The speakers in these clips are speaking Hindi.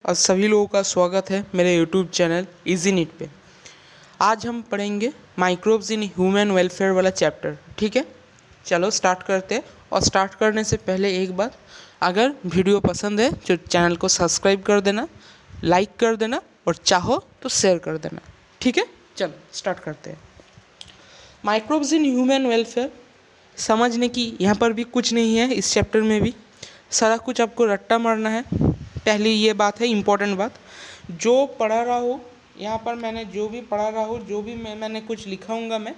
और सभी लोगों का स्वागत है मेरे यूट्यूब चैनल इजी नीट पे। आज हम पढ़ेंगे माइक्रोब्स इन ह्यूमन वेलफेयर वाला चैप्टर। ठीक है, चलो स्टार्ट करते हैं। और स्टार्ट करने से पहले एक बात, अगर वीडियो पसंद है तो चैनल को सब्सक्राइब कर देना, लाइक कर देना और चाहो तो शेयर कर देना। ठीक है, चलो स्टार्ट करते हैं। माइक्रोब्स इन ह्यूमन वेलफेयर समझने की यहाँ पर भी कुछ नहीं है, इस चैप्टर में भी सारा कुछ आपको रट्टा मारना है। पहली ये बात है, इम्पोर्टेंट बात, जो पढ़ा रहा हो यहाँ पर, मैंने जो भी पढ़ा रहा हो, जो भी मैंने कुछ लिखाऊंगा, मैं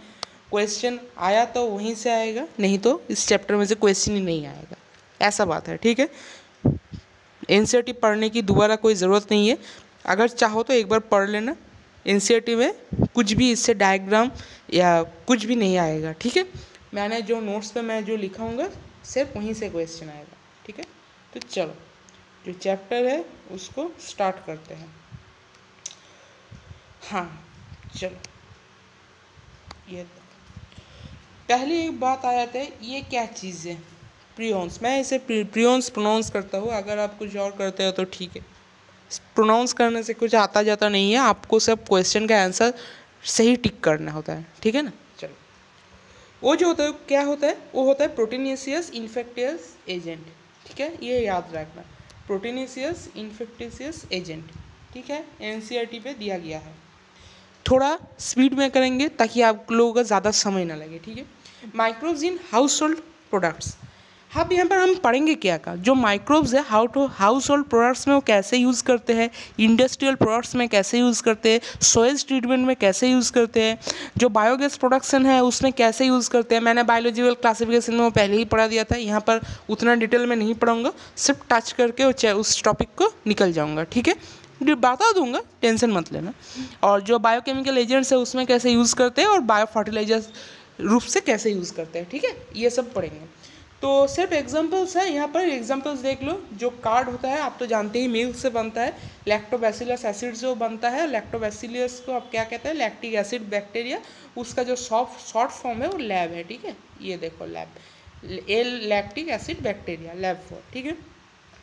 क्वेश्चन आया तो वहीं से आएगा, नहीं तो इस चैप्टर में से क्वेश्चन ही नहीं आएगा, ऐसा बात है। ठीक है, एनसीईआरटी पढ़ने की दोबारा कोई ज़रूरत नहीं है। अगर चाहो तो एक बार पढ़ लेना, एनसीईआरटी में कुछ भी इससे डायग्राम या कुछ भी नहीं आएगा। ठीक है, मैंने जो नोट्स पे मैं जो लिखाऊंगा सिर्फ वहीं से क्वेश्चन आएगा। ठीक है, तो चलो जो चैप्टर है उसको स्टार्ट करते हैं। हाँ चलो, ये पहले एक बात आ जाता है, ये क्या चीज़ है? प्रियोन्स। मैं इसे प्रियोन्स प्रोनाउंस करता हूँ, अगर आप कुछ और करते हो तो ठीक है। प्रोनाउंस करने से कुछ आता जाता नहीं है, आपको सब क्वेश्चन का आंसर सही टिक करना होता है। ठीक है ना, चलो। वो जो होता है क्या होता है? वो होता है प्रोटीनेशियस इन्फेक्टियस एजेंट। ठीक है, ये याद रखना, प्रोटीनेशियस इन्फेक्टियस एजेंट। ठीक है, एनसीईआरटी पे दिया गया है। थोड़ा स्पीड में करेंगे ताकि आप लोगों को ज़्यादा समय ना लगे। ठीक है, microbes in house hold products. अब यहाँ पर हम पढ़ेंगे क्या का, जो माइक्रोब्स है हाउस होल्ड प्रोडक्ट्स में वो कैसे यूज़ करते हैं, इंडस्ट्रियल प्रोडक्ट्स में कैसे यूज़ करते हैं, सोइल ट्रीटमेंट में कैसे यूज़ करते हैं, जो बायोगैस प्रोडक्शन है उसमें कैसे यूज़ करते हैं। मैंने बायोलॉजिकल क्लासिफिकेशन में वो पहले ही पढ़ा दिया था, यहाँ पर उतना डिटेल में नहीं पढ़ाऊँगा, सिर्फ टच करके उस टॉपिक को निकल जाऊँगा। ठीक है, बता दूंगा, टेंशन मत लेना। और जो बायोकेमिकल एजेंट्स है उसमें कैसे यूज़ करते हैं और बायो फर्टिलाइजर्स रूप से कैसे यूज़ करते हैं। ठीक है, ये सब पढ़ेंगे। तो सिर्फ एग्जांपल्स है, यहाँ पर एग्जांपल्स देख लो। जो कार्ड होता है आप तो जानते ही, मिल्क से बनता है, लैक्टोबैसिलस एसिड जो बनता है, लैक्टोबैसिलस को आप क्या कहते हैं, लैक्टिक एसिड बैक्टीरिया, उसका जो शॉर्ट फॉर्म है वो लैब है। ठीक है, ये देखो lab, lactic acid bacteria, lab for. ठीक है,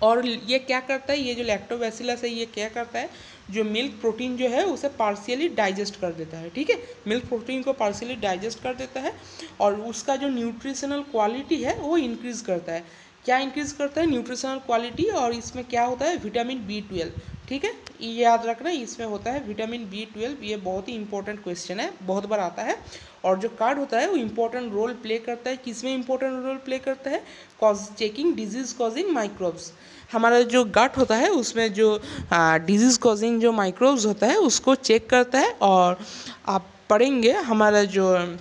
और ये क्या करता है, ये जो लैक्टोबैसिलस है ये क्या करता है, जो मिल्क प्रोटीन जो है उसे पार्शियली डाइजेस्ट कर देता है। ठीक है, मिल्क प्रोटीन को पार्शियली डाइजेस्ट कर देता है और उसका जो न्यूट्रिशनल क्वालिटी है वो इंक्रीज़ करता है। क्या इंक्रीज़ करता है? Nutritional quality. और इसमें क्या होता है? Vitamin B12। ठीक है, ये याद रखना, इसमें होता है विटामिन B12। ये बहुत ही इंपॉर्टेंट क्वेश्चन है, बहुत बार आता है। और जो कार्ड होता है वो इंपॉर्टेंट रोल प्ले करता है, किसमें इंपॉर्टेंट रोल प्ले करता है? Checking disease causing microbes. हमारा जो गट होता है उसमें जो डिजीज़ कॉजिंग जो माइक्रोब्स होता है उसको चेक करता है। और आप पढ़ेंगे हमारा जो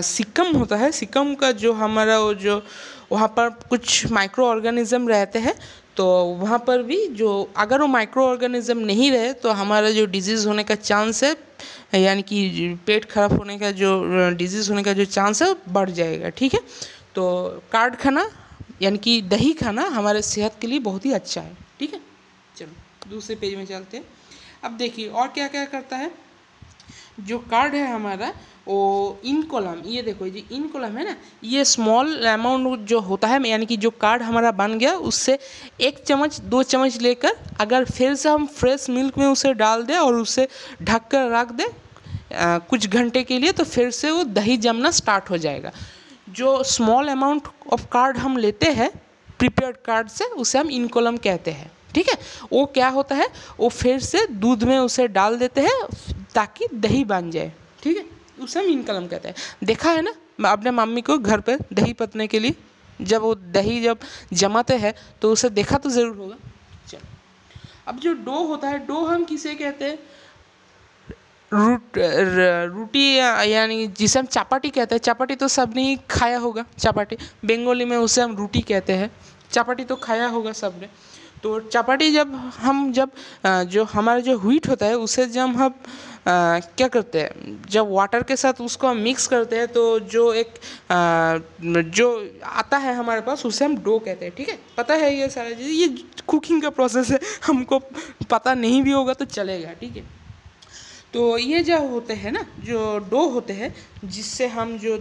सिकम होता है, सिकम का जो हमारा वो जो वहाँ पर कुछ माइक्रो ऑर्गेनिज्म रहते हैं, तो वहाँ पर भी जो अगर वो माइक्रो ऑर्गेनिज्म नहीं रहे तो हमारा जो डिजीज़ होने का चांस है, यानी कि पेट खराब होने का जो डिजीज़ होने का जो चांस है बढ़ जाएगा। ठीक है, तो कार्ड खाना यानी कि दही खाना हमारे सेहत के लिए बहुत ही अच्छा है। ठीक है, चलो दूसरे पेज में चलते हैं। अब देखिए और क्या क्या करता है। जो कार्ड है हमारा वो इन कॉलम, ये देखो जी इन कॉलम है ना, ये स्मॉल अमाउंट जो होता है, यानी कि जो कार्ड हमारा बन गया उससे 1 चम्मच 2 चम्मच लेकर अगर फिर से हम फ्रेश मिल्क में उसे डाल दें और उसे ढक कर रख दें कुछ घंटे के लिए, तो फिर से वो दही जमना स्टार्ट हो जाएगा। जो स्मॉल अमाउंट ऑफ कार्ड हम लेते हैं प्रिपेयर्ड कार्ड से, उसे हम इन कॉलम कहते हैं। ठीक है, वो क्या होता है, वो फिर से दूध में उसे डाल देते हैं ताकि दही बन जाए। ठीक है, उसे हम इन कॉलम कहते हैं। देखा है ना अपने मम्मी को घर पर दही पतने के लिए, जब वो दही जब जमाते हैं तो उसे देखा तो ज़रूर होगा। चलो, अब जो डो होता है, डो हम किसे कहते हैं? रोटी, यानी जिसे हम चापाटी कहते हैं। चापाटी तो सबने ही खाया होगा, चापाटी बंगाली में उसे हम रोटी कहते हैं, चापाटी तो खाया होगा सबने। तो चापाटी जब जो हमारा जो व्हीट होता है उसे जब हम क्या करते हैं, जब वाटर के साथ उसको हम मिक्स करते हैं तो जो एक जो आता है हमारे पास उसे हम डो कहते हैं। ठीक है, पता है ये सारा चीज़, ये कुकिंग का प्रोसेस है, हमको पता नहीं भी होगा तो चलेगा। ठीक है, तो ये जो होते हैं ना, जो डो होते हैं जिससे हम जो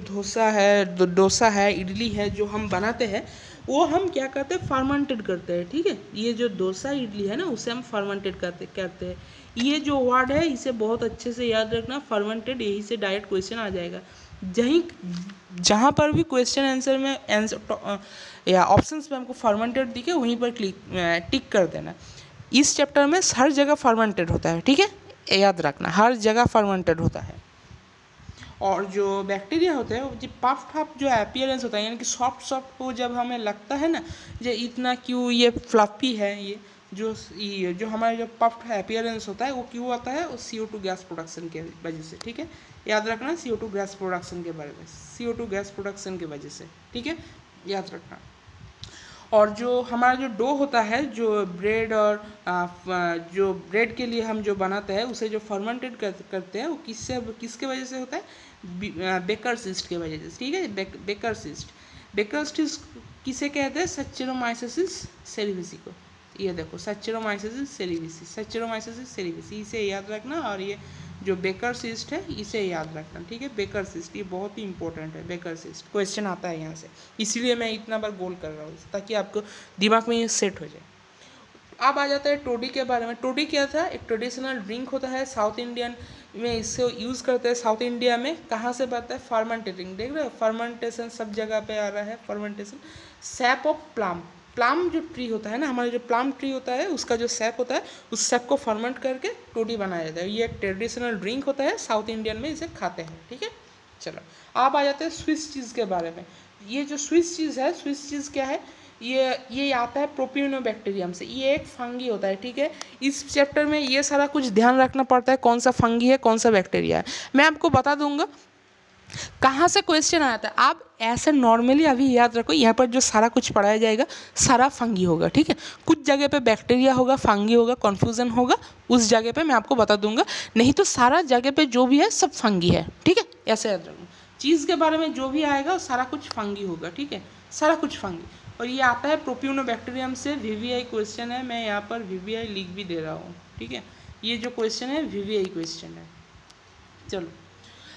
डोसा है, इडली है, जो हम बनाते हैं वो हम क्या करते हैं, फर्मेंटेड करते हैं, ठीक है। ये जो डोसा इडली है ना, उसे हम फर्मेंटेड करते हैं। ये जो वर्ड है इसे बहुत अच्छे से याद रखना, फर्मेंटेड, यही से डायरेक्ट क्वेश्चन आ जाएगा। जहाँ पर भी क्वेश्चन आंसर में या ऑप्शंस में हमको फर्मेंटेड दिखे, वहीं पर टिक कर देना। इस चैप्टर में हर जगह फर्मेंटेड होता है, ठीक है, याद रखना, हर जगह फर्मेंटेड होता है। और जो बैक्टीरिया होते हैं, जो पफ जो अपीयरेंस होता है, यानी कि सॉफ्ट को जब हमें लगता है ना, ये इतना क्यों ये फ्लफी है, ये जो हमारा जो पफ्ड अपीयरेंस होता है वो क्यों आता है, वो CO2 गैस प्रोडक्शन के वजह से, ठीक है। याद रखना CO2 गैस प्रोडक्शन के बारे में, CO2 गैस प्रोडक्शन की वजह से, ठीक है, याद रखना। और जो हमारा जो डो होता है, जो ब्रेड और जो ब्रेड के लिए हम जो बनाते हैं, उसे जो फर्मेंटेड करते हैं, वो किसके वजह से होता है, बेकर्स यीस्ट के वजह से, ठीक है। बेकर्स यीस्ट किसे कहते हैं, सच्चेरोमाइसिस सेरेविसी को। ये देखो, सच्चेरोमाइसिस सेरेविसी, इसे याद रखना। और ये जो बेकर्स यीस्ट है, इसे याद रखना, ठीक है। बेकर्स यीस्ट ये बहुत ही इंपॉर्टेंट है, बेकर्स यीस्ट क्वेश्चन आता है यहाँ से, इसीलिए मैं इतना बार गोल कर रहा हूँ, ताकि आपको दिमाग में ये सेट हो जाए। अब आ जाता है टोडी के बारे में। टोडी क्या था, एक ट्रेडिशनल ड्रिंक होता है, साउथ इंडियन में इससे यूज़ करते हैं। साउथ इंडिया में कहाँ से बनता है, फर्मेंटेटिंग, देख रहे हो, फर्मेंटेशन सब जगह पे आ रहा है, फर्मेंटेशन। सैप ऑफ प्लम जो ट्री होता है ना, हमारा जो प्लम ट्री होता है, उसका जो सैप होता है, उस सैप को फर्मेंट करके टोडी बनाया जाता है। ये एक ट्रेडिशनल ड्रिंक होता है, साउथ इंडियन में इसे खाते हैं, ठीक है। चलो आप आ जाते हैं स्विस चीज़ के बारे में। ये जो स्विस चीज़ है, स्विस चीज़ क्या है, ये आता है प्रोपियोनोबैक्टीरियम से, ये एक फंगी होता है, ठीक है। इस चैप्टर में ये सारा कुछ ध्यान रखना पड़ता है, कौन सा फंगी है, कौन सा बैक्टीरिया है। मैं आपको बता दूंगा कहाँ से क्वेश्चन आया था। आप ऐसे नॉर्मली अभी याद रखो, यहाँ पर जो सारा कुछ पढ़ाया जाएगा सारा फंगी होगा, ठीक है। कुछ जगह पे बैक्टीरिया होगा, फंगी होगा, कन्फ्यूजन होगा, उस जगह पे मैं आपको बता दूंगा, नहीं तो सारा जगह पे जो भी है सब फंगी है, ठीक है। ऐसे याद रखो, चीज़ के बारे में जो भी आएगा सारा कुछ फंगी होगा, ठीक है, सारा कुछ फंगी। और ये आता है प्रोपियोनोबैक्टीरियम से। VVI क्वेश्चन है, मैं यहाँ पर VVI लिख भी दे रहा हूँ, ठीक है। ये जो क्वेश्चन है VVI क्वेश्चन है। चलो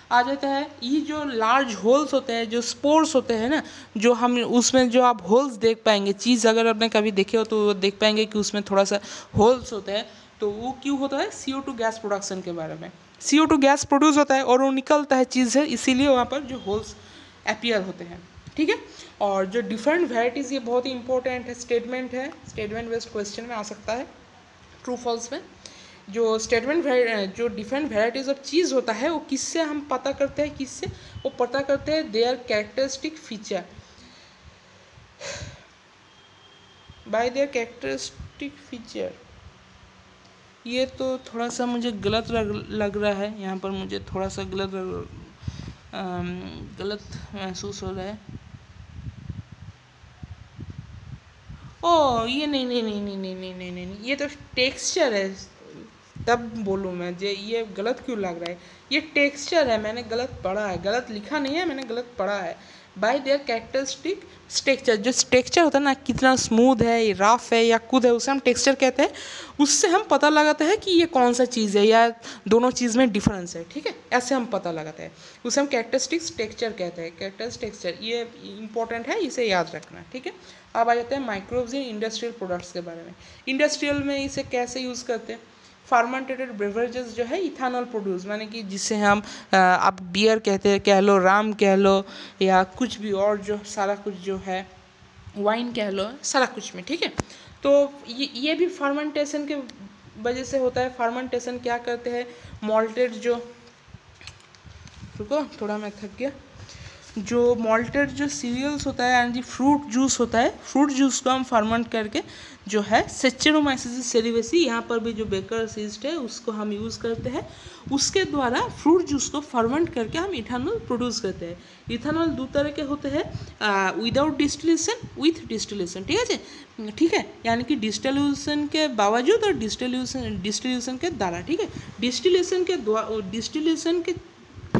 आ जाता है, ये जो लार्ज होल्स होते हैं, जो स्पोर्स होते हैं ना, जो हम उसमें जो आप होल्स देख पाएंगे, चीज़ अगर आपने कभी देखे हो तो देख पाएंगे कि उसमें थोड़ा सा होल्स होते हैं, तो वो क्यों होता है, CO2 गैस प्रोडक्शन के बारे में। CO2 गैस प्रोड्यूस होता है और वो निकलता है चीज़ से, इसीलिए वहाँ पर जो होल्स अपीयर होते हैं, ठीक है। और जो डिफरेंट वेराइटीज़, ये बहुत ही इंपॉर्टेंट है, स्टेटमेंट है, स्टेटमेंट बेस्ड क्वेश्चन में आ सकता है, ट्रू फॉल्स में। जो जो डिफरेंट वेराइटीज़ ऑफ चीज़ होता है, वो किससे हम पता करते हैं, किससे वो पता करते हैं, there characteristic feature, bye there characteristic feature. ये तो थोड़ा सा मुझे गलत लग रहा है, यहाँ पर मुझे थोड़ा सा गलत महसूस हो रहा है। ओ ये नहीं, ये तो टेक्सचर है, तब बोलूँ मैं जे ये गलत क्यों लग रहा है, ये टेक्सचर है, मैंने गलत पढ़ा है, गलत लिखा नहीं है, मैंने गलत पढ़ा है। बाय देयर कैरेक्टरिस्टिक टेक्सचर, जो टेक्सचर होता है ना, कितना स्मूथ है, रफ है या कुद है, उसे हम टेक्सचर कहते हैं। उससे हम पता लगाते हैं कि ये कौन सा चीज़ है या दोनों चीज़ में डिफरेंस है, ठीक है, ऐसे हम पता लगाते हैं, उसे हम कैरेक्टरिस्टिक्स टेक्सचर कहते हैं। कैरेक्टरिस्टिक टेक्सचर ये इंपॉर्टेंट है, इसे याद रखना, ठीक है। अब आ जाते हैं माइक्रोब्स इन इंडस्ट्रियल प्रोडक्ट्स के बारे में। इंडस्ट्रियल में इसे कैसे यूज़ करते हैं, फार्मेंटेड बेवरेजेस जो है इथानॉल प्रोड्यूस, माने कि जिससे हम आप बियर कहते हैं, कह लो राम कह लो, या कुछ भी और जो सारा कुछ जो है, वाइन कह लो, सारा कुछ में, ठीक है। तो ये भी फर्मेंटेशन के वजह से होता है। फर्मेंटेशन क्या करते हैं, मॉल्टेड जो, रुको थोड़ा मैं थक गया, जो मॉल्टेड जो सीरियल्स होता है एंड फ्रूट जूस होता है, फ्रूट जूस को हम फर्मेंट करके जो है सेच्चेरोमाइसिस सेरेविसी, यहाँ पर भी जो बेकर्स यीस्ट है उसको हम यूज़ करते हैं, उसके द्वारा फ्रूट जूस को फर्मेंट करके हम इथानॉल प्रोड्यूस करते हैं। इथानॉल दो तरह के होते हैं, विदाउट डिस्टिलेशन, विथ डिस्टिलेशन, ठीक है, यानी कि डिस्टिलेशन के बावजूद और डिस्टिलेशन के द्वारा, ठीक है। डिस्टिलेशन के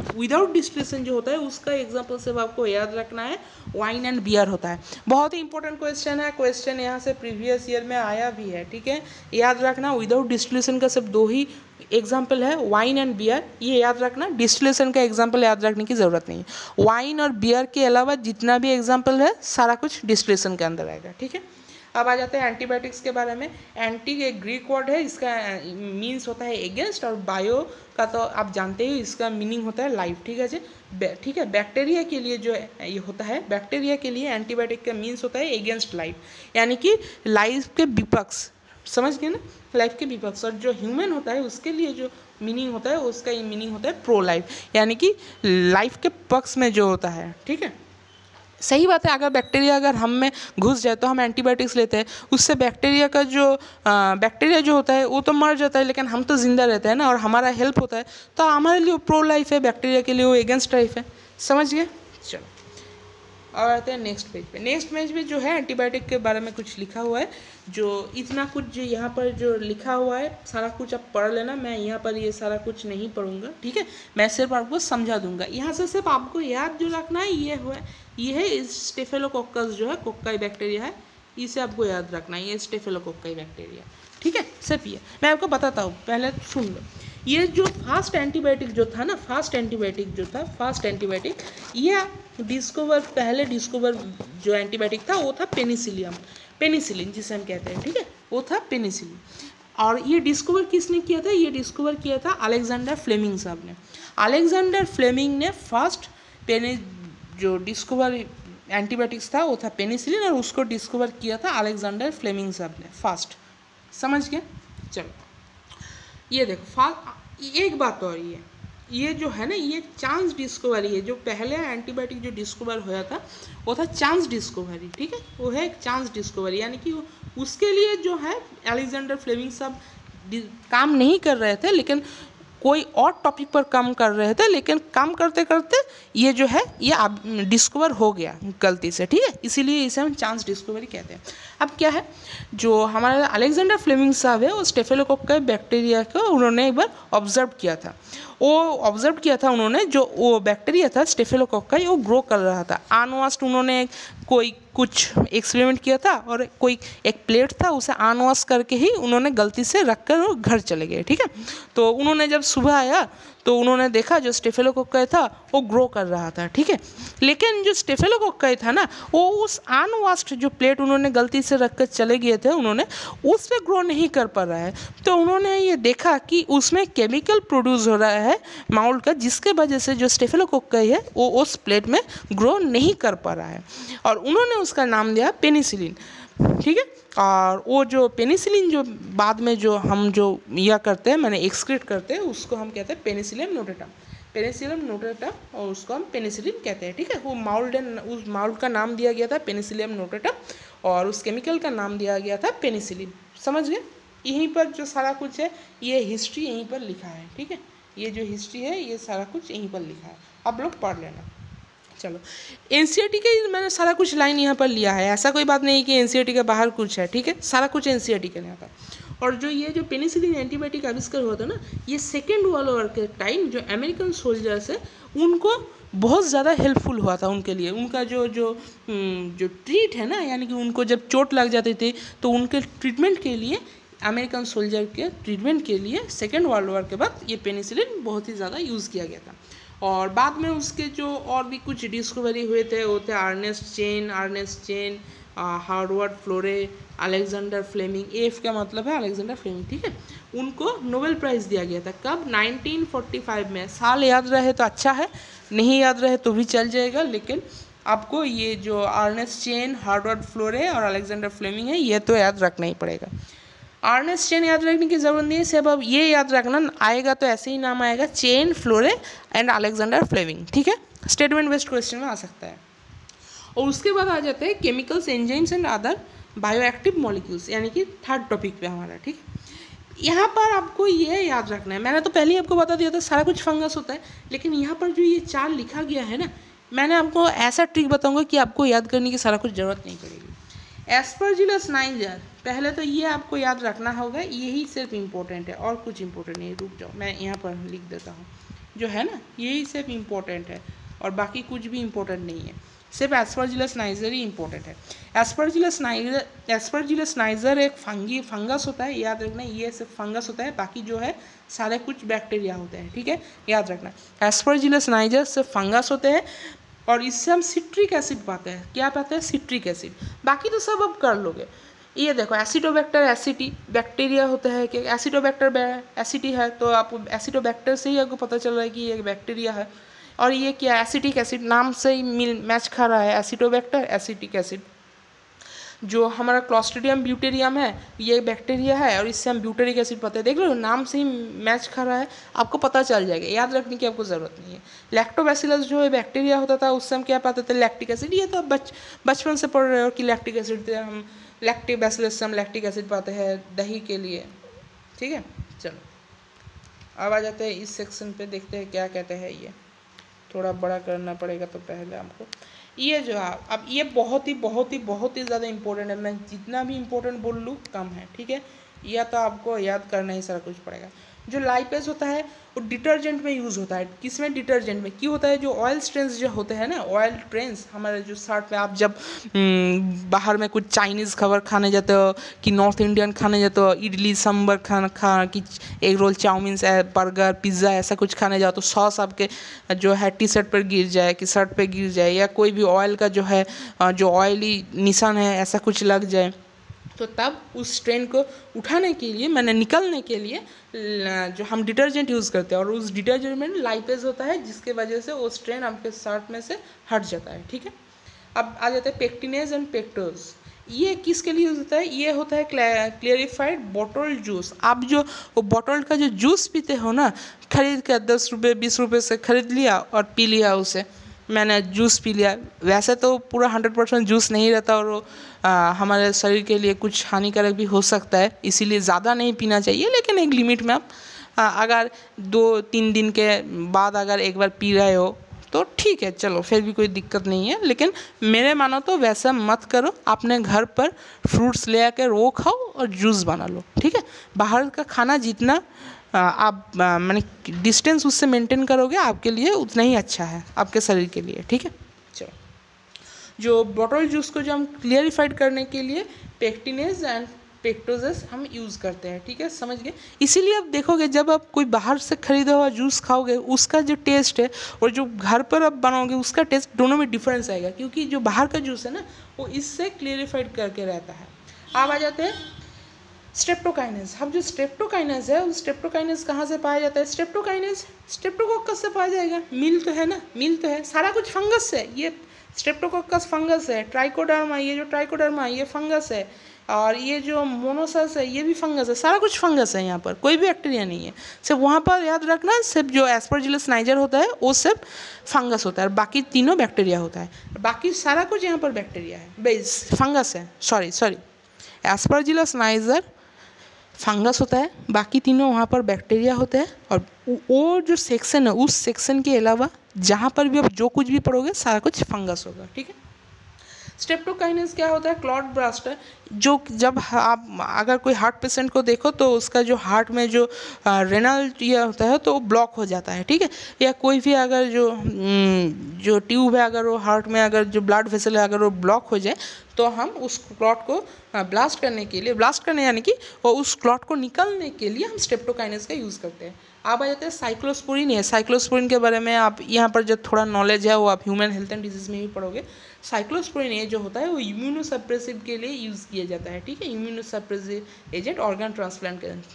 विदाउट डिस्टिलेशन जो होता है उसका एग्जांपल सिर्फ आपको याद रखना है, वाइन एंड बियर होता है। बहुत ही इंपॉर्टेंट क्वेश्चन है, क्वेश्चन यहाँ से प्रीवियस ईयर में आया भी है, ठीक है, याद रखना। विदाउट डिस्टिलेशन का सिर्फ दो ही एग्जाम्पल है वाइन एंड बियर, ये याद रखना, डिस्टिलेशन का एग्जाम्पल याद रखने की ज़रूरत नहीं है। वाइन और बियर के अलावा जितना भी एग्जाम्पल है सारा कुछ डिस्टिलेशन के अंदर आएगा, ठीक है। अब आ जाते हैं एंटीबायोटिक्स के बारे में। एंटी एक ग्रीक वर्ड है, इसका मीन्स होता है एगेंस्ट, और बायो का तो आप जानते ही इसका मीनिंग होता है लाइफ, ठीक है जी। ठीक है, बैक्टीरिया के लिए जो ये होता है, बैक्टीरिया के लिए एंटीबायोटिक का मीन्स होता है एगेंस्ट लाइफ, यानी कि लाइफ के विपक्ष, समझ गए ना, लाइफ के विपक्ष। और जो ह्यूमन होता है उसके लिए जो मीनिंग होता है उसका ये मीनिंग होता है प्रो लाइफ, यानी कि लाइफ के पक्ष में जो होता है, ठीक है। सही बात है, अगर बैक्टीरिया अगर हम में घुस जाए तो हम एंटीबायोटिक्स लेते हैं, उससे बैक्टीरिया का जो बैक्टीरिया जो होता है वो तो मर जाता है, लेकिन हम तो जिंदा रहते हैं ना, और हमारा हेल्प होता है, तो हमारे लिए वो प्रो लाइफ है, बैक्टीरिया के लिए वो एगेंस्ट लाइफ है, समझ गए। चलो और आते हैं नेक्स्ट पेज पे। नेक्स्ट पेज पे जो है एंटीबायोटिक के बारे में कुछ लिखा हुआ है, जो इतना कुछ जो यहाँ पर जो लिखा हुआ है सारा कुछ आप पढ़ लेना, मैं यहाँ पर ये सारा कुछ नहीं पढ़ूंगा, ठीक है, मैं सिर्फ आपको समझा दूंगा। यहाँ से सिर्फ आपको याद जो रखना है ये है स्टेफिलोकोकस जो है कोक्काई बैक्टीरिया है, इसे आपको याद रखना है, ये स्टेफिलोकोक्काई बैक्टीरिया, ठीक है, सिर्फ ये मैं आपको बताता हूँ, पहले सुन लो। ये जो फास्ट एंटीबायोटिक जो था ना, फास्ट एंटीबायोटिक ये पहले डिस्कवर जो एंटीबायोटिक था वो था पेनिसिलिन जिसे हम कहते हैं, ठीक है, वो था पेनिसिलिन। और ये डिस्कवर किसने किया था? ये डिस्कवर किया था अलेक्जेंडर फ्लेमिंग साहब ने। अलेक्जेंडर फ्लेमिंग ने फर्स्ट जो डिस्कवर एंटीबायोटिक्स था वो था पेनिसिलिन, और उसको डिस्कवर किया था अलेक्जेंडर फ्लेमिंग साहब ने फर्स्ट, समझ गए। चलो ये देखो एक बात और ये जो है ना, ये चांस डिस्कवरी है। जो पहले एंटीबायोटिक जो डिस्कवर हुआ था वो था चांस डिस्कवरी, ठीक है, वो है एक चांस डिस्कवरी, यानी कि उसके लिए जो है अलेक्जेंडर फ्लेमिंग साहब काम नहीं कर रहे थे, लेकिन कोई और टॉपिक पर काम कर रहे थे, लेकिन काम करते करते ये जो है ये डिस्कवर हो गया गलती से, ठीक है, इसीलिए इसे हम चांस डिस्कवरी कहते हैं। अब क्या है, जो हमारे अलेक्जेंडर फ्लेमिंग साहब है वो स्टेफिलोकोक्काई बैक्टीरिया को उन्होंने एक बार ऑब्जर्व किया था। उन्होंने जो वो बैक्टीरिया था स्टेफिलोकोक्काई वो ग्रो कर रहा था अनवॉश्ड। उन्होंने कुछ एक्सपेरिमेंट किया था, और कोई एक प्लेट था उसे अनवॉश करके ही उन्होंने गलती से रखकर वो घर चले गए, ठीक है। तो उन्होंने जब सुबह आया तो उन्होंने देखा जो स्टेफिलोकोक्काई था वो ग्रो कर रहा था, ठीक है, लेकिन जो स्टेफिलोकोक्काई था ना वो उस अनवॉश्ड जो प्लेट उन्होंने गलती से रखकर चले गए थे उन्होंने उस पर ग्रो नहीं कर पा रहा है। तो उन्होंने ये देखा कि उसमें केमिकल प्रोड्यूस हो रहा है माउल्ट का, जिसके वजह से जो स्टेफिलोकोक्काई है वो उस प्लेट में ग्रो नहीं कर पा रहा है, और उन्होंने उसका नाम दिया पेनिसिलिन, ठीक है। और वो जो पेनिसिलिन जो बाद में जो हम जो यह करते हैं मैंने एक्सक्रीट करते हैं उसको हम कहते हैं पेनिसिलियम नोटेटम, और उसको हम पेनिसिलिन कहते हैं, ठीक है। वो उस माउल्ट का नाम दिया गया था पेनिसिलियम नोटेटम, और उस केमिकल का नाम दिया गया था पेनिसिलिन, समझ गए। यहीं पर जो सारा कुछ है ये हिस्ट्री यहीं पर लिखा है, ठीक है, ये जो हिस्ट्री है ये सारा कुछ यहीं पर लिखा है, आप लोग पढ़ लेना। चलो एनसीईआरटी के मैंने सारा कुछ लाइन यहाँ पर लिया है, ऐसा कोई बात नहीं कि एनसीईआरटी के बाहर कुछ है, ठीक है, सारा कुछ एनसीईआरटी के यहाँ पर। और जो ये जो पेनिसिलिन एंटीबायोटिक आविष्कार हुआ था ना, ये सेकेंड वर्ल्ड वॉर के टाइम जो अमेरिकन सोल्जर्स है उनको बहुत ज़्यादा हेल्पफुल हुआ था उनके लिए। उनका जो ट्रीट है ना, यानी कि उनको जब चोट लग जाती थी तो उनके ट्रीटमेंट के लिए, अमेरिकन सोल्जर के ट्रीटमेंट के लिए सेकेंड वर्ल्ड वॉर के बाद ये पेनिसिलिन बहुत ही ज़्यादा यूज़ किया गया था। और बाद में उसके जो और भी कुछ डिस्कवरी हुए थे वो थे Ernest chain, Harvard फ्लोरे, Alexander Fleming, F का मतलब है अलेक्जेंडर फ्लेमिंग, ठीक है, उनको नोबेल प्राइज़ दिया गया था। कब? 1945 में। साल याद रहे तो अच्छा है, नहीं याद रहे तो भी चल जाएगा, लेकिन आपको ये जो अर्नेस्ट चेन, हार्वर्ड फ्लोरे और अलेक्जेंडर फ्लेमिंग है ये तो याद रखना ही पड़ेगा। अर्नेस्ट चेन याद रखने की ज़रूरत नहीं है, सिर्फ अब ये याद रखना आएगा तो ऐसे ही नाम आएगा, chain, Florey and Alexander Fleming, ठीक है, स्टेटमेंट बेस्ड क्वेश्चन में आ सकता है। और उसके बाद आ जाते हैं chemicals, enzymes and other bioactive molecules, यानी कि थर्ड टॉपिक पे हमारा, ठीक है। यहाँ पर आपको ये याद रखना है, मैंने तो पहले ही आपको बता दिया था सारा कुछ फंगस होता है, लेकिन यहाँ पर जो ये 4 लिखा गया है ना, मैंने आपको ऐसा ट्रिक बताऊँगा कि आपको याद करने की सारा कुछ ज़रूरत नहीं पड़ेगी। एस्परजिलस नाइजर, पहले तो ये आपको याद रखना होगा, यही सिर्फ इम्पोर्टेंट है और कुछ इम्पोर्टेंट नहीं। रुक जाओ मैं यहाँ पर लिख देता हूँ, जो है ना यही सिर्फ इम्पोर्टेंट है और बाकी कुछ भी इम्पोर्टेंट नहीं है। सिर्फ एस्परजिलस नाइजर ही इंपॉर्टेंट है। एस्परजिलस नाइजर एक फंगस होता है, याद रखना, ये सिर्फ फंगस होता है, बाकी जो है सारे कुछ बैक्टीरिया होते हैं, ठीक है, याद रखना। एस्परजिलस नाइजर सिर्फ फंगस होते हैं और इससे हम सिट्रिक एसिड पाते हैं। क्या पाते हैं? Citric acid. बाकी तो सब अब कर लोगे। ये देखो एसिडोबैक्टर एसिटी बैक्टीरिया होता है कि एसिडोबैक्टर एसिटी है, तो आपको एसिडोबैक्टर से ही आपको पता चल रहा है कि ये बैक्टीरिया है। और ये क्या, एसिटिक एसिड, नाम से ही मैच खा रहा है, एसिडोबैक्टर एसिटिक एसिड। जो हमारा क्लॉस्ट्रिडियम ब्यूटेरियम है ये बैक्टीरिया है और इससे हम ब्यूटेरिक एसिड पाते हैं। देख लो नाम से ही मैच खा रहा है, आपको पता चल जाएगा, याद रखने की आपको ज़रूरत नहीं है। लैक्टोबैसिलस जो है बैक्टीरिया होता था, उससे हम क्या पाते थे? Lactic acid. ये तो बचपन से पढ़ रहे हो कि लैक्टिक एसिड थे, हम लैक्टोबैसिलस से हम लैक्टिक एसिड पाते हैं दही के लिए, ठीक है। चलो अब आ जाते हैं इस सेक्शन पे, देखते हैं क्या कहते हैं। ये थोड़ा बड़ा करना पड़ेगा तो पहले हमको ये जो है, अब ये बहुत ही ज़्यादा इंपॉर्टेंट है। मैं जितना भी इंपॉर्टेंट बोल लूँ कम है, ठीक है। यह तो आपको याद करना ही सारा कुछ पड़ेगा। जो लाइपेज होता है वो डिटर्जेंट में यूज़ होता है। किसमें? डिटर्जेंट में। क्यों होता है? जो ऑयल स्ट्रेंस जो होते हैं ना, ऑयल ट्रेंस हमारे जो शर्ट में, आप जब बाहर में कुछ चाइनीज़ खाबर खाने जाते हो कि नॉर्थ इंडियन खाने जाते हो, इडली सांभर खा कि egg roll, chow mein, burger, pizza ऐसा कुछ खाने जाओ तो सॉस आपके जो है टी शर्ट पर गिर जाए कि शर्ट पे गिर जाए, या कोई भी ऑयल का जो है जो ऑयली निशान है ऐसा कुछ लग जाए, तो तब उस स्ट्रेन को उठाने के लिए, मैंने निकलने के लिए जो हम डिटर्जेंट यूज़ करते हैं, और उस डिटर्जेंट में लाइपेज होता है जिसके वजह से वो स्ट्रेन आपके शर्ट में से हट जाता है, ठीक है। अब आ जाते हैं पेक्टिनेज एंड पेक्टोज। ये किसके लिए यूज़ होता है? ये होता है क्लेरिफाइड बॉटल जूस। आप जो वो बॉटल का जो जूस पीते हो ना, खरीद कर 10 रुपये 20 रुपये से खरीद लिया और पी लिया, उसे मैंने जूस पी लिया। वैसे तो पूरा 100% जूस नहीं रहता और वो हमारे शरीर के लिए कुछ हानिकारक भी हो सकता है, इसीलिए ज़्यादा नहीं पीना चाहिए। लेकिन एक लिमिट में आप अगर 2-3 दिन के बाद अगर एक बार पी रहे हो तो ठीक है, चलो फिर भी कोई दिक्कत नहीं है। लेकिन मेरे मानो तो वैसा मत करो, अपने घर पर फ्रूट्स ले आकर वो खाओ और जूस बना लो, ठीक है। बाहर का खाना जितना आप मैंने डिस्टेंस उससे मेंटेन करोगे आपके लिए उतना ही अच्छा है आपके शरीर के लिए, ठीक है। चलो, जो बॉटल जूस को जो हम क्लियरिफाइड करने के लिए पेक्टिनेज एंड पेक्टोजेस हम यूज़ करते हैं, ठीक है, समझ गए। इसीलिए आप देखोगे जब आप कोई बाहर से खरीदा हुआ जूस खाओगे, उसका जो टेस्ट है और जो घर पर आप बनाओगे उसका टेस्ट, दोनों में डिफरेंस आएगा, क्योंकि जो बाहर का जूस है ना वो इससे क्लियरिफाइड करके रहता है। अब आ जाते हैं स्ट्रेप्टोकाइनेज। अब जो स्ट्रेप्टोकाइनेज है, उस स्ट्रेप्टोकाइनेज कहाँ से पाया जाता है? स्ट्रेप्टोकाइनेज स्ट्रेप्टोकोकस से पाया जाएगा। मिल तो है ना, मिल तो है, सारा कुछ फंगस है। ये स्ट्रेप्टोकोकस फंगस है। ट्राइकोडर्मा, ये जो ट्राइकोडर्मा ये फंगस है, और ये जो मोनोसस है ये भी फंगस है। सारा कुछ फंगस है, यहाँ पर कोई भी बैक्टीरिया नहीं है। सिर्फ वहाँ पर याद रखना, सिर्फ जो एस्परजिलस नाइजर होता है वो सिर्फ फंगस होता है, बाकी तीनों बैक्टीरिया होता है। बाकी सारा कुछ यहाँ पर बैक्टीरिया है, बेस फंगस है। सॉरी एस्परजिलस नाइजर फंगस होता है, बाकी तीनों वहाँ पर बैक्टीरिया होते हैं। और वो जो सेक्शन है, उस सेक्शन के अलावा जहाँ पर भी आप जो कुछ भी पढ़ोगे सारा कुछ फंगस होगा, ठीक है। स्ट्रेप्टोकाइनेज क्या होता है? क्लॉट ब्रास्टर। जो जब आप अगर कोई हार्ट पेशेंट को देखो तो उसका जो हार्ट में जो रेनल ये होता है तो वो ब्लॉक हो जाता है, ठीक है। या कोई भी अगर जो ट्यूब है, अगर वो हार्ट में अगर जो ब्लड वेसल है अगर वो ब्लॉक हो जाए तो हम उस क्लॉट को ब्लास्ट करने यानी कि वो उस क्लॉट को निकलने के लिए हम स्ट्रेप्टोकाइनेज का यूज़ करते हैं। आप आ जाते हैं साइक्लोस्पोरिन है। साइक्लोस्पोरिन के बारे में आप यहाँ पर जो थोड़ा नॉलेज है वो आप ह्यूमन हेल्थ एंड डिजीज़ में भी पढ़ोगे। साइक्लोस्पोरिन ये जो होता है वो इम्यूनोसप्रेसिव के लिए यूज़ किया जाता है, ठीक है। इम्यूनोसप्रेसिव एजेंट ऑर्गन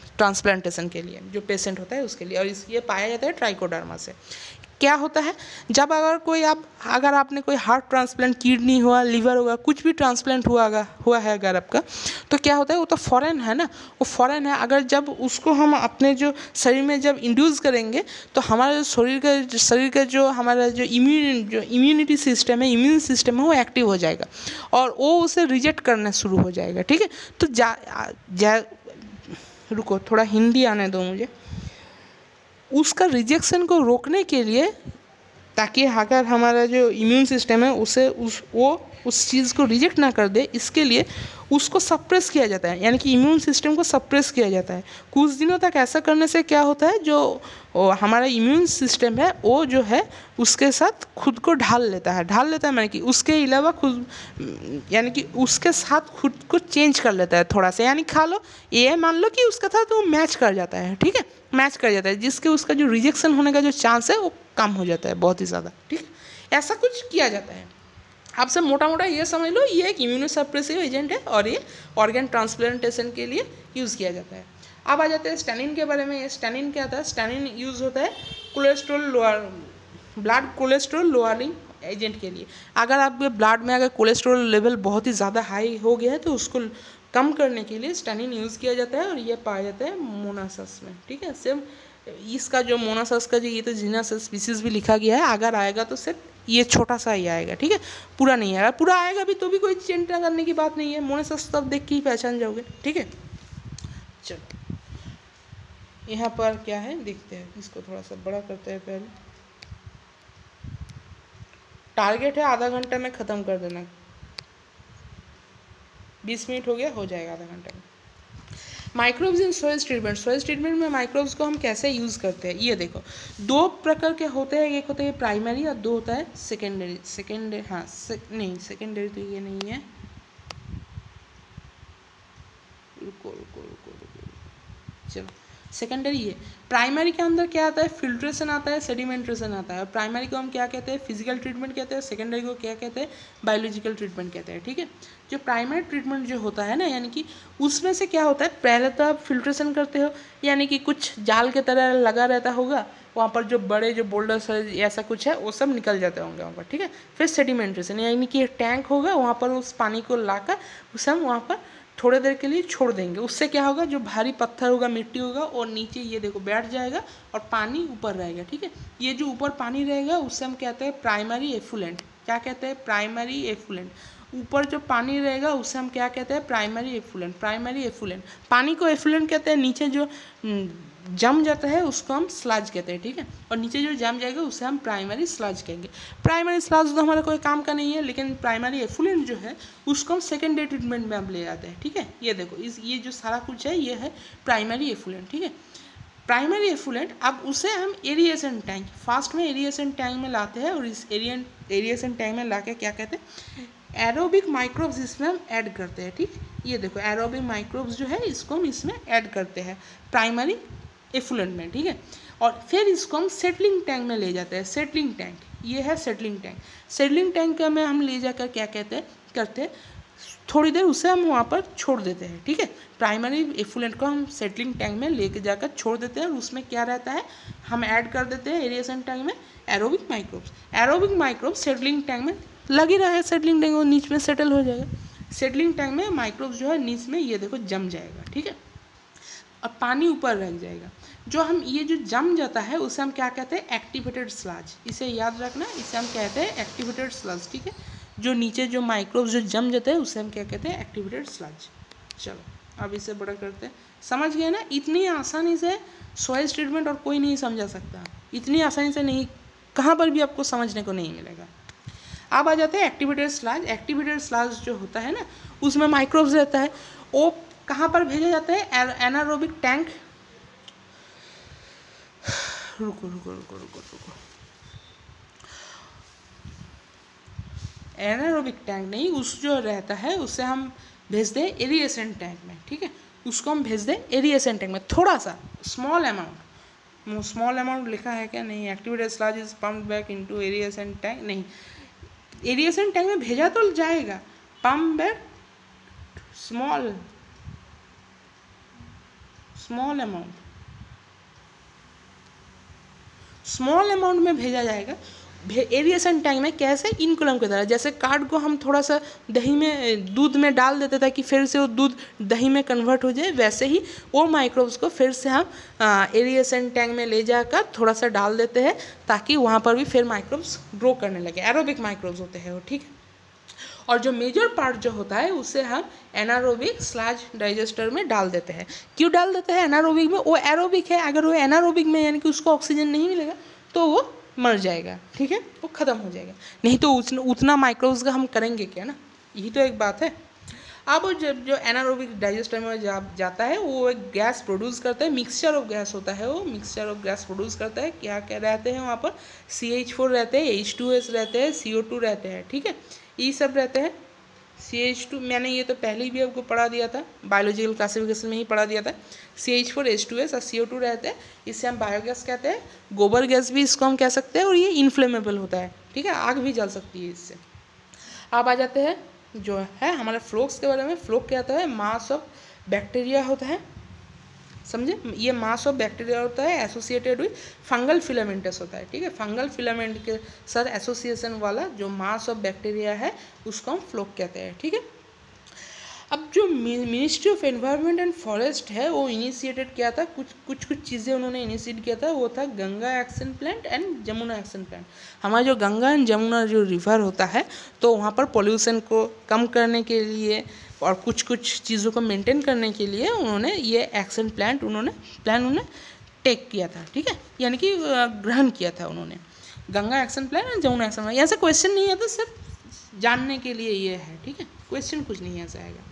ट्रांसप्लांटेशन के लिए जो पेशेंट होता है उसके लिए, और ये पाया जाता है ट्राइकोडर्मा से। क्या होता है? जब अगर आपने कोई हार्ट ट्रांसप्लांट, किडनी हुआ, लिवर हुआ, कुछ भी ट्रांसप्लांट हुआ है अगर आपका, तो क्या होता है? वो तो फॉरेन है ना, वो फॉरेन है। अगर जब उसको हम अपने जो शरीर में जब इंड्यूस करेंगे तो हमारा जो शरीर का जो हमारा जो इम्यूनिटी सिस्टम है, इम्यून सिस्टम है वो एक्टिव हो जाएगा और वो उसे रिजेक्ट करना शुरू हो जाएगा, ठीक है। तो रुको, थोड़ा हिंदी आने दो मुझे। उसका रिजेक्शन को रोकने के लिए, ताकि अगर हमारा जो इम्यून सिस्टम है उसे उस चीज़ को रिजेक्ट ना कर दे, इसके लिए उसको सप्रेस किया जाता है, यानी कि इम्यून सिस्टम को सप्रेस किया जाता है। कुछ दिनों तक ऐसा करने से क्या होता है, जो हमारा इम्यून सिस्टम है वो जो है उसके साथ खुद को ढाल लेता है माने कि उसके अलावा खुद, यानी कि उसके साथ खुद को चेंज कर लेता है थोड़ा सा, यानी खा लो ये मान लो कि उसके साथ वो मैच कर जाता है, ठीक है, मैच कर जाता है, जिसके उसका जो रिजेक्शन होने का जो चांस है वो कम हो जाता है बहुत ही ज़्यादा, ठीक है। ऐसा कुछ किया जाता है। आप सब मोटा मोटा ये समझ लो, ये एक इम्यूनोसप्रेसिव एजेंट है और ये ऑर्गन ट्रांसप्लांटेशन के लिए यूज़ किया जाता है। अब आ जाते हैं स्टेनिन के बारे में। ये स्टेनिन क्या था, स्टेनिन यूज़ होता है cholesterol lower, blood cholesterol lowering agent के लिए। अगर आपके ब्लड में अगर कोलेस्ट्रॉल लेवल बहुत ही ज़्यादा हाई हो गया है तो उसको कम करने के लिए स्टेनिन यूज़ किया जाता है और ये पाया जाता है मोनासस में, ठीक है। सिर्फ इसका जो मोनासस का जो ये तो जीनस स्पीसीज भी लिखा गया है, अगर आएगा तो सिर्फ ये छोटा सा ही आएगा, ठीक है, पूरा नहीं आएगा। पूरा आएगा भी तो भी कोई चिंता करने की बात नहीं है, मोनासस तब देख के ही पहचान जाओगे, ठीक है। चलो यहाँ पर क्या है देखते हैं, इसको थोड़ा सा बड़ा करते हैं पहले। टारगेट है आधा घंटा में ख़त्म कर देना, 20 मिनट हो गया, हो जाएगा आधा घंटा में। Microbes in soil treatment. Soil treatment में माइक्रोब्स को हम कैसे यूज़ करते हैं, ये देखो दो प्रकार के होते हैं, एक होता है प्राइमरी और दो होता है सेकेंडरी। नहीं सेकेंडरी तो ये नहीं है, रुको चलो सेकेंडरी है। प्राइमरी के अंदर क्या आता है, फिल्ट्रेशन आता है, सेडिमेंटेशन आता है। और प्राइमरी को हम क्या कहते हैं, फिजिकल ट्रीटमेंट कहते हैं। सेकेंडरी को क्या कहते हैं, बायोलॉजिकल ट्रीटमेंट कहते हैं, ठीक है। जो प्राइमरी ट्रीटमेंट जो होता है ना, यानी कि उसमें से क्या होता है, पहले तो आप फिल्ट्रेशन करते हो, यानी कि कुछ जाल के तरह लगा रहता होगा, वहाँ पर जो बड़े जो बोल्डर्स है ऐसा कुछ है वो सब निकल जाते होंगे वहाँ पर, ठीक है। फिर सेडिमेंटेशन, यानी कि एक टैंक होगा, वहाँ पर उस पानी को लाकर उसे हम वहाँ पर थोड़े देर के लिए छोड़ देंगे। उससे क्या होगा, जो भारी पत्थर होगा, मिट्टी होगा, और नीचे ये देखो बैठ जाएगा और पानी ऊपर रहेगा, ठीक है। ये जो ऊपर पानी रहेगा उससे हम कहते हैं प्राइमरी एफुलेंट। क्या कहते हैं, प्राइमरी एफुलेंट। ऊपर जो पानी रहेगा उससे हम क्या कहते हैं, प्राइमरी एफुलेंट। प्राइमरी एफुलेंट, पानी को एफुलेंट कहते हैं। नीचे जो जम जाता है उसको हम स्लज कहते हैं, ठीक है। और नीचे जो जम जाएगा उसे हम प्राइमरी स्लज कहेंगे। प्राइमरी स्लज तो हमारा कोई काम का नहीं है, लेकिन प्राइमरी एफुलेंट जो है उसको हम सेकेंडरी ट्रीटमेंट में हम ले जाते हैं, ठीक है। ये देखो ये जो सारा कुछ है ये है प्राइमरी एफुलेंट, ठीक है। प्राइमरी एफुलेंट, अब उसे हम एरिएशन टैंक, फास्ट में एरिएशन टैंक में लाते हैं, और इस एरिएशन टैंक में ला के क्या कहते हैं, एरोबिक माइक्रोब्स इसमें हम ऐड करते हैं, ठीक। ये देखो एरोबिक माइक्रोब्स जो है इसको हम इसमें ऐड करते हैं प्राइमरी एफुलेंट में, ठीक है। और फिर इसको हम सेटलिंग टैंक में ले जाते हैं। सेटलिंग टैंक, ये है सेटलिंग टैंक। सेटलिंग टैंक में हम ले जाकर क्या कहते हैं, करते हैं थोड़ी देर उसे हम वहाँ पर छोड़ देते हैं, ठीक है। प्राइमरी एफुलेंट को हम सेटलिंग टैंक में लेके जाकर छोड़ देते हैं, और उसमें क्या रहता है, हम ऐड कर देते हैं एरिएशन टैंक में aerobic microbes. Aerobic microbes settling tank में लगी रहा है, सेटलिंग टैंक वो नीच में सेटल हो जाएगा। सेटलिंग टैंक में माइक्रोब्स जो है नीच में ये देखो जम जाएगा, ठीक है, और पानी ऊपर रह जाएगा। जो हम ये जो जम जाता है उसे हम क्या कहते हैं, एक्टिवेटेड स्लज। इसे याद रखना, इसे हम कहते हैं एक्टिवेटेड स्लज, ठीक है। जो नीचे जो माइक्रोब्स जो जम जाते हैं उसे हम क्या कहते हैं, एक्टिवेटेड स्लज। चलो अब इसे बड़ा करते हैं। समझ गए ना, इतनी आसानी से सॉइल ट्रीटमेंट और कोई नहीं समझा सकता, इतनी आसानी से नहीं, कहाँ पर भी आपको समझने को नहीं मिलेगा। अब आ जाते हैं एक्टिवेटेड स्लज। एक्टिवेटेड स्लज जो होता है ना, उसमें माइक्रोब्स रहता है, वो कहाँ पर भेजा जाता है, एनारोबिक टैंक। रुको रुको रुको रुको रुको, एनारोबिक टैंक नहीं, उस जो रहता है उसे हम भेज दें एरिएशन टैंक में, ठीक है। उसको हम भेज दें एरिएशन टैंक में, थोड़ा सा स्मॉल अमाउंट। स्मॉल अमाउंट लिखा है क्या, नहीं। Activated sludge is pumped back into aeration tank, नहीं, एरिएशन टैंक में भेजा तो जाएगा, पम्प बैक स्मॉल अमाउंट में भेजा जाएगा एरिएशन टैंक में। कैसे, इनकुलम की तरह, जैसे कार्ड को हम थोड़ा सा दही में, दूध में डाल देते ताकि फिर से वो दूध दही में कन्वर्ट हो जाए, वैसे ही वो माइक्रोब्स को फिर से हम एरिएशन टैंक में ले जाकर थोड़ा सा डाल देते हैं, ताकि वहाँ पर भी फिर माइक्रोब्स ग्रो करने लगे। एरोबिक माइक्रोब्स होते हैं वो, ठीक है। और जो मेजर पार्ट जो होता है उसे हम एनारोबिक स्लज डाइजेस्टर में डाल देते हैं। क्यों डाल देते हैं एनारोबिक में, वो एरोबिक है, अगर वो एनारोबिक में यानी कि उसको ऑक्सीजन नहीं मिलेगा तो वो मर जाएगा, ठीक है, वो ख़त्म हो जाएगा। नहीं तो उतना माइक्रोब्स का हम करेंगे क्या ना, यही तो एक बात है। अब जब जो एनारोबिक डाइजेस्टर में जाता है वो एक गैस प्रोड्यूस करता है, मिक्सचर ऑफ गैस होता है, वो मिक्सचर ऑफ गैस प्रोड्यूस करता है। क्या क्या रहते हैं वहाँ पर, CH4 रहते हैं, H2S रहते हैं, CO2 रहते हैं, ठीक है, ये सब रहते हैं। CH2 मैंने ये तो पहले भी आपको पढ़ा दिया था, बायोलॉजिकल क्लासिफिकेशन में ही पढ़ा दिया था। CH4 H2S और CO2 रहते हैं, इससे हम बायोगैस कहते हैं, गोबर गैस भी इसको हम कह सकते हैं, और ये इन्फ्लेमेबल होता है, ठीक है, आग भी जल सकती है इससे। अब आ जाते हैं जो है हमारे फ्लोक्स के बारे में। फ्लोक क्या होता है, मास ऑफ बैक्टीरिया होता है, समझे, ये मास ऑफ बैक्टीरिया होता है एसोसिएटेड विथ फंगल फिलामेंटस होता है, ठीक है, फंगल फिलामेंट के साथ एसोसिएशन वाला जो मास ऑफ बैक्टीरिया है उसको हम फ्लोक कहते हैं, ठीक है। अब जो ministry of environment and forest है वो इनिशिएटेड किया था, कुछ चीज़ें उन्होंने इनिशिएट किया था, वो था Ganga action plan and Jamuna action plan. हमारा जो गंगा एंड जमुना जो रिवर होता है तो वहाँ पर पोल्यूशन को कम करने के लिए और कुछ चीज़ों को मेंटेन करने के लिए उन्होंने ये एक्शन प्लान उन्होंने टेक किया था, ठीक है, यानी कि ग्रहण किया था उन्होंने, गंगा एक्शन प्लान और जमुना एक्शन प्लान। यहाँ से क्वेश्चन नहीं आता, सिर्फ जानने के लिए ये है, ठीक है, क्वेश्चन कुछ नहीं ऐसा आएगा।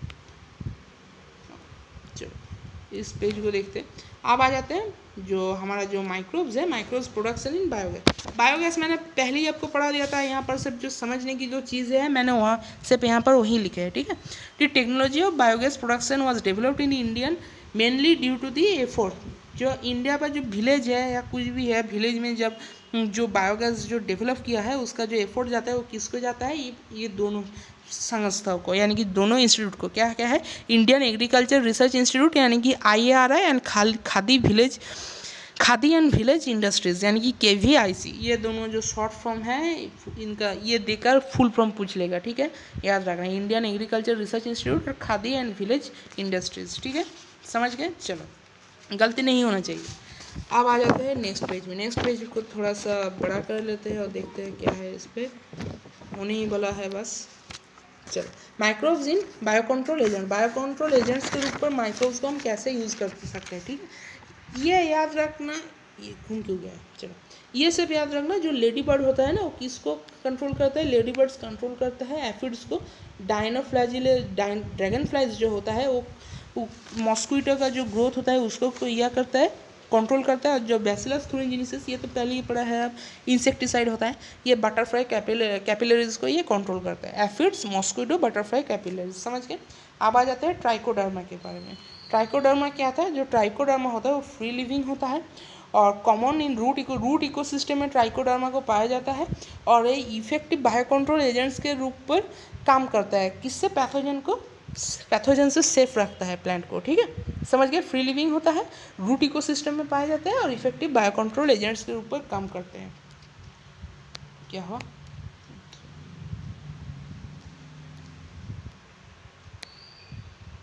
चलो इस पेज को देखते हैं। अब आ जाते हैं जो हमारा जो माइक्रोब्स है, microbes production in biogas. Biogas मैंने पहले ही आपको पढ़ा दिया था, यहाँ पर सिर्फ जो समझने की जो चीज़ें हैं मैंने वहाँ सिर्फ यहाँ पर वही लिखे है, ठीक है। The technology of biogas production was developed in Indian mainly due to the effort. जो इंडिया का जो विलेज है या कुछ भी है, विलेज में जब जो बायोगैस जो डेवलप किया है उसका जो एफर्ट जाता है वो किसको जाता है, ये दोनों संस्थाओं को, यानी कि दोनों इंस्टीट्यूट को। क्या क्या है, इंडियन एग्रीकल्चर रिसर्च इंस्टीट्यूट यानी कि IARI and khadi and village industries यानी कि KVIC, ये दोनों जो शॉर्ट फॉर्म है इनका ये देकर फुल फॉर्म पूछ लेगा, ठीक है, याद रखना, इंडियन एग्रीकल्चर रिसर्च इंस्टीट्यूट और खादी एंड विलेज इंडस्ट्रीज, ठीक है, समझ गए, चलो गलती नहीं होना चाहिए। अब आ जाते हैं नेक्स्ट पेज में। नेक्स्ट पेज को थोड़ा सा बड़ा कर लेते हैं और देखते हैं क्या है इस पर, होने ही वाला है बस। चलो, microbes in biocontrol agent. Biocontrol agents के रूप पर माइक्रोब्स को हम कैसे यूज़ कर सकते हैं, ठीक है, ये याद रखना। ये घूम क्यों गया है, चलो ये सब याद रखना। जो लेडी बर्ड होता है ना वो किसको कंट्रोल करता है, लेडी बर्ड्स कंट्रोल करता है एफिड्स को। ड्रैगन फ्लाइज जो होता है वो मॉस्क्वीटो का जो ग्रोथ होता है उसको यह करता है, कंट्रोल करता है। जो बैसिलस थ्यूरिंजिनेसिस ये तो पहले ही पढ़ा है आप, इंसेक्टिसाइड होता है, ये बटरफ्लाई कैपिलरीज को ये कंट्रोल करता है। एफिड्स, मॉस्क्वीटो, बटरफ्लाई कैपिलरीज, समझ गए। अब आ जाते हैं ट्राइकोडर्मा के बारे में। ट्राइकोडर्मा क्या था, जो ट्राइकोडर्मा होता है वो फ्री लिविंग होता है और कॉमन इन रूट इकोसिस्टम में ट्राइकोडर्मा को पाया जाता है और ये इफेक्टिव बायोकंट्रोल एजेंट्स के रूप पर काम करता है। किससे, पैथोजन से सेफ रखता है प्लांट को, ठीक है, समझ गए। फ्री लिविंग होता है, रूट इकोसिस्टम में पाए जाते हैं और इफेक्टिव बायोकंट्रोल एजेंट्स के ऊपर काम करते हैं। क्या हुआ,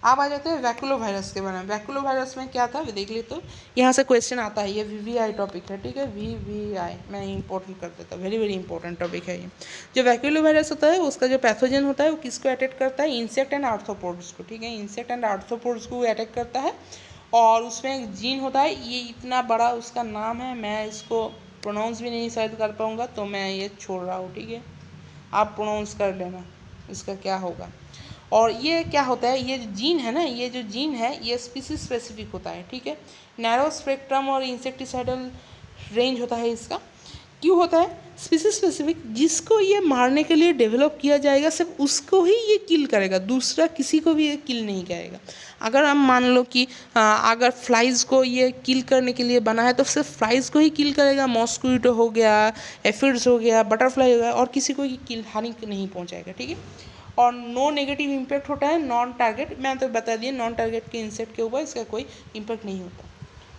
अब आ जाते हैं वैकुलो वायरस के बारे में। वैकुलो वायरस में क्या था देख ले, तो यहाँ से क्वेश्चन आता है, ये VVI टॉपिक है, ठीक है, VVI मैं इंपॉर्टेंट कर देता हूँ, वेरी इंपॉर्टेंट टॉपिक है ये। जो वैकुलो वायरस होता है उसका जो पैथोजन होता है वो किसको अटैक करता है, इंसेक्ट एंड आर्थ्रोपोड्स को, ठीक है, इंसेक्ट एंड आर्थ्रोपोड्स को अटैक करता है। और उसमें एक जीन होता है, ये इतना बड़ा उसका नाम है, मैं इसको प्रोनाउंस भी नहीं शायद कर पाऊँगा तो मैं ये छोड़ रहा हूँ, ठीक है, आप प्रोनाउंस कर लेना इसका क्या होगा। और ये क्या होता है, ये जीन है ना, ये जो जीन है ये स्पीसीज स्पेसिफिक होता है, ठीक है, नैरो स्पेक्ट्रम और इंसेक्टिसाइडल रेंज होता है इसका। क्यों होता है स्पीसीज स्पेसिफिक, जिसको ये मारने के लिए डेवलप किया जाएगा सिर्फ उसको ही ये किल करेगा, दूसरा किसी को भी ये किल नहीं करेगा। अगर हम मान लो कि अगर फ्लाइज को ये किल करने के लिए बना है तो सिर्फ फ्लाइज को ही किल करेगा, मॉस्क्वीटो हो गया, एफिड्स हो गया, बटरफ्लाई हो गया, और किसी को ये किल हानि नहीं पहुँचाएगा, ठीक है। और नो नेगेटिव इम्पैक्ट होता है नॉन टारगेट, मैं तो बता दिया नॉन टारगेट के इंसेक्ट के ऊपर इसका कोई इम्पैक्ट नहीं होता।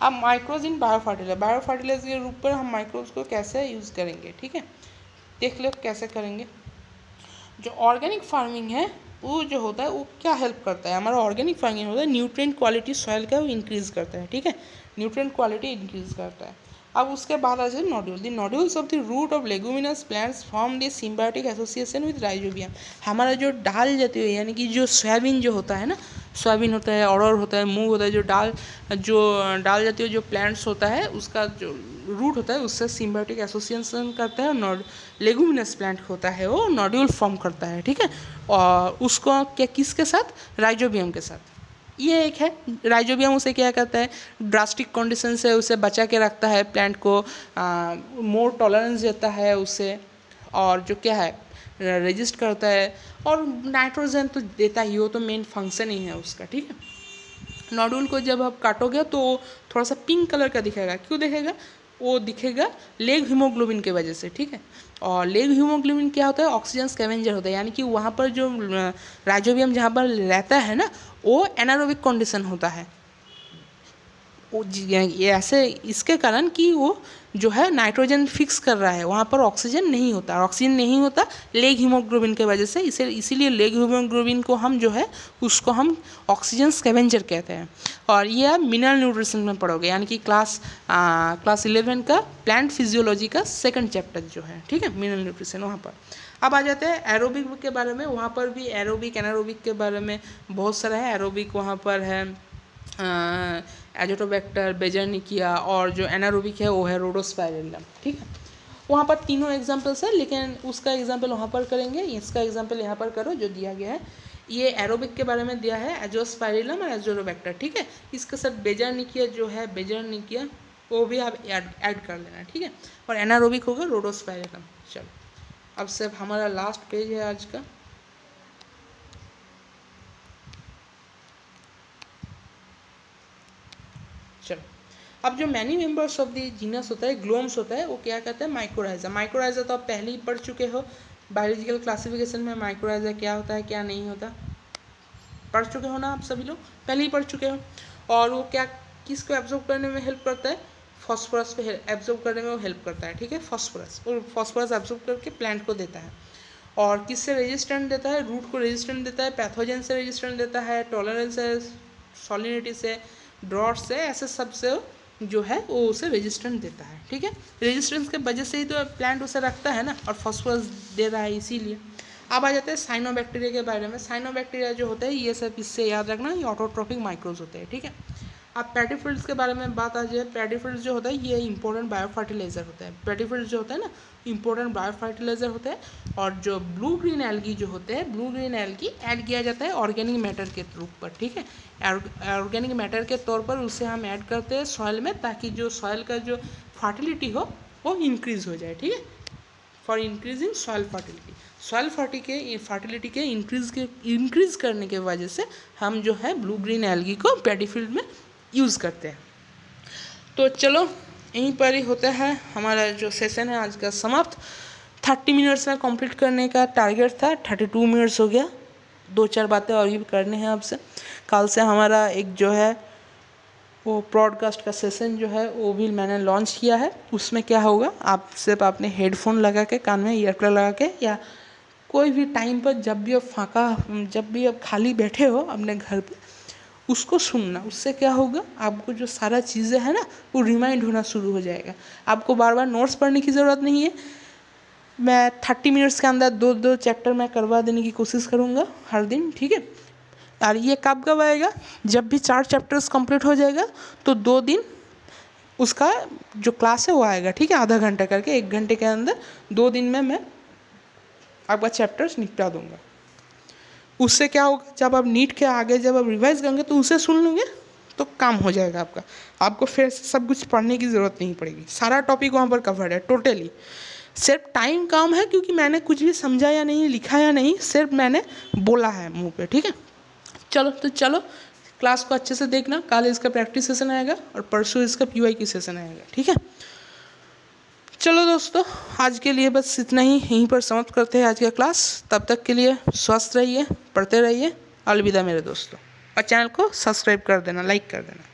अब माइक्रोज इन बायोफर्टिलाइजर के रूप पर हम माइक्रोब्स को कैसे यूज़ करेंगे, ठीक है, देख लो कैसे करेंगे। जो ऑर्गेनिक फार्मिंग है वो जो होता है वो क्या हेल्प करता है, हमारा ऑर्गेनिक फार्मिंग होता है न्यूट्रिएंट क्वालिटी सॉइल का वो इंक्रीज़ करता है, ठीक है, न्यूट्रिएंट क्वालिटी इंक्रीज़ करता है। अब उसके बाद आ जाए nodule. The nodules of the root of leguminous plants form the symbiotic association with rhizobium. हमारा जो डाल जाती है यानी कि जो सोयाबीन जो होता है ना, सोयाबीन होता है, अरहर होता है, मूंग होता है, जो डाल जातीय जो प्लांट्स होता है उसका जो रूट होता है उससे सिम्बायोटिक एसोसिएशन करता है। और लेगुमिनस प्लांट होता है वो नोड्यूल फॉर्म करता है, ठीक है। और उसको क्या किसके साथ, राइजोबियम के साथ। ये एक है राइजोबियम, उसे क्या करता है, ड्रास्टिक कंडीशन से उसे बचा के रखता है, प्लांट को मोर टॉलरेंस देता है उसे, और जो क्या है रेजिस्ट करता है, और नाइट्रोजन तो देता ही, वो तो मेन फंक्शन ही है उसका, ठीक है। नोडुल को जब आप काटोगे तो थोड़ा सा पिंक कलर का दिखेगा, क्यों दिखेगा, वो दिखेगा लेग हीमोग्लोबिन के वजह से, ठीक है। और लेग हीमोग्लोबिन क्या होता है, ऑक्सीजन स्कैवेंजर होता है, यानी कि वहाँ पर जो राइजोबियम जहाँ पर रहता है ना वो एनारोबिक कंडीशन होता है, वो ये ऐसे इसके कारण कि वो जो है नाइट्रोजन फिक्स कर रहा है, वहाँ पर ऑक्सीजन नहीं होता, ऑक्सीजन नहीं होता लेग हीमोग्लोबिन के वजह से, इसीलिए लेग हीमोग्लोबिन को हम जो है उसको हम ऑक्सीजन स्कैवेंजर कहते हैं। और ये आप मिनरल न्यूट्रिशन में पढ़ोगे, यानी कि क्लास 11 का प्लांट फिजियोलॉजी का 2nd चैप्टर जो है, ठीक है, मिनरल न्यूट्रिशन वहाँ पर। अब आ जाते हैं एरोबिक के बारे में, वहाँ पर भी एरोबिक एनारोबिक के बारे में बहुत सारा है। एरोबिक वहाँ पर है एजोटोबैक्टर, बेजर्निकिया, और जो एनारोबिक है वो है रोडोस्पाइरिलम, ठीक है। वहाँ पर तीनों एग्जाम्पल्स है, लेकिन उसका एग्जाम्पल वहाँ पर करेंगे, इसका एग्जाम्पल यहाँ पर करो जो दिया गया है। ये एरोबिक के बारे में दिया है एजोस्पाइरिलम और एजोटोबैक्टर, ठीक है। इसके साथ बेजर्निकिया जो है, बेजर्निकिया वो भी आप ऐड कर लेना, ठीक है। और एनारोबिक होगा रोडोस्पाइरिलम। चलो अब सिर्फ हमारा लास्ट पेज है आज का। चलो अब जो many members of the genus होता है, ग्लोम्स होता है, वो क्या कहते हैं, माइक्रोराइजा। माइक्रोराइजा तो आप पहले ही पढ़ चुके हो बायोलॉजिकल क्लासिफिकेशन में, माइक्रोराइजा क्या होता है क्या नहीं होता, पढ़ चुके हो ना आप सभी लोग, पहले ही पढ़ चुके हो। और वो क्या किसको एब्जॉर्ब करने में हेल्प करता है, फॉस्फोरस को एब्जॉर्ब करने में वो हेल्प करता है, ठीक है। फॉस्फोरस एब्जॉर्ब करके प्लांट को देता है। और किससे रेजिस्टेंट देता है, रूट को रेजिस्टेंट देता है, पैथोजन से रेजिस्टेंट देता है, टॉलरेंस से, सॉलिनिटी से, ड्रॉट से, ऐसे सब से जो है वो उसे रेजिस्टेंट देता है, ठीक है। रेजिस्टेंस के वजह से ही तो प्लांट उसे रखता है ना, और फॉस्फोरस दे रहा है इसीलिए। अब आ जाते हैं साइनोबैक्टीरिया के बारे में। साइनोबैक्टीरिया जो होता है ये सब इससे याद रखना, ये ऑटोट्रोफिक माइक्रोब्स होते हैं, ठीक है। अब पेडिफिल्ड्स के बारे में बात आ जाए, पेडिफिल्ड्स जो होता है ये इंपॉर्टेंट बायोफर्टिलाइजर होता है। पेडिफिल्ड्स जो होता है ना इंपॉर्टेंट बायोफर्टिलाइजर होता है। और जो ब्लू ग्रीन एल्गी जो होते हैं, ब्लू ग्रीन एल्गी ऐड किया जाता है ऑर्गेनिक मैटर के रूप पर, ठीक है। ऑर्गेनिक मैटर के तौर पर उसे हम ऐड करते हैं सॉइल में, ताकि जो सॉइल का जो फर्टिलिटी हो वो इंक्रीज हो जाए, ठीक है, for increasing soil fertility. Soil fertility के इंक्रीज करने के वजह से हम जो है ब्लू ग्रीन एल्गी को पेडिफिल्ड में यूज़ करते हैं। तो चलो यहीं पर ही होता है हमारा जो सेशन है आज का समाप्त। 30 मिनट्स में कंप्लीट करने का टारगेट था, 32 मिनट्स हो गया। 2-4 बातें और भी करने हैं आपसे। कल से हमारा एक जो है वो ब्रॉडकास्ट का सेशन जो है वो भी मैंने लॉन्च किया है। उसमें क्या होगा, आप सिर्फ अपने हेडफोन लगा के, कान में ईयरप्लग लगा के, या कोई भी टाइम पर जब भी आप खाली बैठे हो अपने घर पे, उसको सुनना। उससे क्या होगा, आपको जो सारा चीज़ें हैं ना वो रिमाइंड होना शुरू हो जाएगा। आपको बार बार नोट्स पढ़ने की ज़रूरत नहीं है। मैं 30 मिनट्स के अंदर 2 चैप्टर मैं करवा देने की कोशिश करूँगा हर दिन, ठीक है। और ये कब आएगा, जब भी 4 चैप्टर्स कंप्लीट हो जाएगा तो 2 दिन उसका जो क्लास है वो आएगा, ठीक है। आधा घंटा करके 1 घंटे के अंदर 2 दिन में मैं आपका चैप्टर्स निपटा दूँगा। उससे क्या होगा, जब आप नीट के आगे जब आप रिवाइज करेंगे तो उसे सुन लोगे तो काम हो जाएगा आपका। आपको फिर से सब कुछ पढ़ने की ज़रूरत नहीं पड़ेगी, सारा टॉपिक वहाँ पर कवर्ड है टोटली। सिर्फ टाइम कम है क्योंकि मैंने कुछ भी समझाया नहीं, लिखाया नहीं, सिर्फ मैंने बोला है मुंह पे, ठीक है। चलो क्लास को अच्छे से देखना। कल इसका प्रैक्टिस सेशन आएगा और परसों इसका PY की सेशन आएगा, ठीक है। चलो दोस्तों, आज के लिए बस इतना ही, यहीं पर समाप्त करते हैं आज का क्लास। तब तक के लिए स्वस्थ रहिए, पढ़ते रहिए। अलविदा मेरे दोस्तों, और चैनल को सब्सक्राइब कर देना, लाइक कर देना।